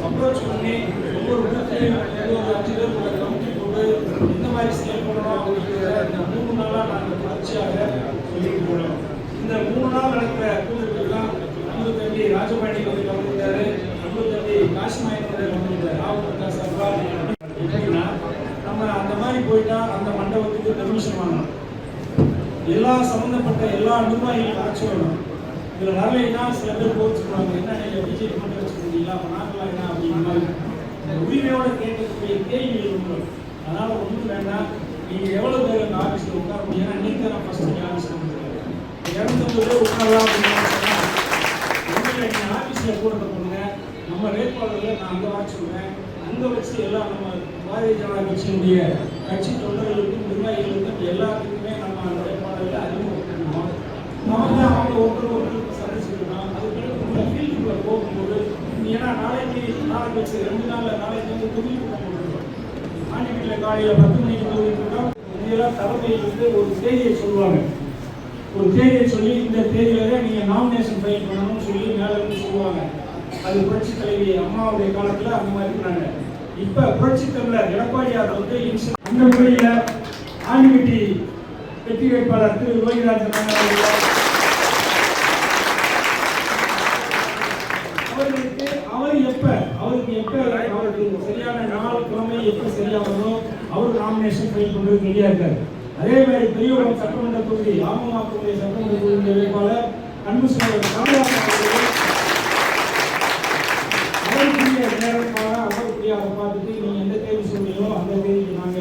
Approach பண்ணி ஒவ்வொரு பூத்தையும் ஒரு 5 பேர் கூட கமிட்டி போட்டு இந்த மாதிரி செயல்படணும் அப்படிங்கிறத இந்த 3 நாளாக நாங்கள் தொடர்ச்சியாக சொல்லிட்டு போனோம். இந்த 3 நாள் நடக்கிற கூட்டத்துக்கெல்லாம் நம்ம தம்பி ராஜபாண்டி வந்து கலந்துட்டாரு, நம்ம தம்பி காசிமாயனுடைய கலந்துட்டார், ராவண சர்வார். எப்படின்னா நம்ம அந்த மாதிரி போயிட்டா அந்த மண்டபத்துக்கு பெர்மிஷன் வாங்கணும், எல்லா சம்மந்தப்பட்ட எல்லா நிர்வாகிகளும் வர சொல்லணும். இதில் வரலைன்னா சில பேர் கோச்சுக்குவாங்க, என்ன நீங்கள் பிஜேபி மட்டும் வச்சுருக்கீங்களா, அப்போ நாங்களாம் என்ன அப்படிங்கிற மாதிரி உரிமையோடு கேட்கக்கூடிய கேள்விகள் உண்டு. அதனால் ஒன்றும் வேண்டாம், நீங்கள் எவ்வளோ பேர் அந்த ஆஃபீஸில் உட்கார முடியும், ஏன்னா நீங்கள் தான் ஃபஸ்ட்டு நீங்கள் ஆஃபீஸில் வந்துருக்காங்க 250 பேர் உட்காரலாம் அப்படின்னு சொன்னால் ஒன்றும் நீங்கள் ஆஃபீஸில் கூட்டத்தை பண்ணுங்க. நம்ம வேட்பாளர்களை நான் அங்கே வர சொல்கிறேன், அங்கே வச்சு எல்லாம் நம்ம பாரதிய ஜனதா கட்சியினுடைய கட்சி தொண்டர்களுக்கும் நிர்வாகிகளுக்கும் எல்லாத்துக்குமே நம்ம அந்த வேட்பாளர்களை அறிமுகப்படுத்தணும். அவங்க ஒருத்தருக்கு சந்திச்சுக்கணும். அதுக்கு ஃபீல்டுக்குள்ள போகும்போது ஏன்னா நாளைக்கு 2 நாளில் நாளைக்கு வந்து தொகுதி கூட்டம் போட்டுருக்கோம். ஆண்டிப்பட்டியில் காலையில் 10 மணிக்கு தொகுதி கூட்டம். இதெல்லாம் தலைமையில் வந்து ஒரு தேதியை சொல்லுவாங்க, ஒரு தேதியை சொல்லி இந்த தேதியில தான் நீங்கள் நாமினேஷன் ஃபைல் பண்ணணும்னு சொல்லி மேலே இருந்து சொல்லுவாங்க. அது புரட்சி தலைவி அம்மாவுடைய காலத்தில் அந்த மாதிரி இருக்கிறாங்க. இப்போ புரட்சி தமிழர் எடப்பாடியார் வந்து அந்த முறையில் ஆண்டிப்பட்டி வெற்றி வேட்பாளர் திரு ரோகிராஜன் அவருக்கு சரியான நாள் கிழமை எப்ப சரியா வரும் அவர் நாமினேஷன் ஃபைல் பண்றது ரெடியா இருக்காரு. அதே மாதிரி பெரியவரம் சட்டமன்ற தொகுதி அமமுகவுடைய சட்டமன்ற தொகுதி வேட்பாளர் அன்பு சகோதரர் காமராஜர் அவருக்குரிய நேரமாக அவருக்குரிய அதை பார்த்துட்டு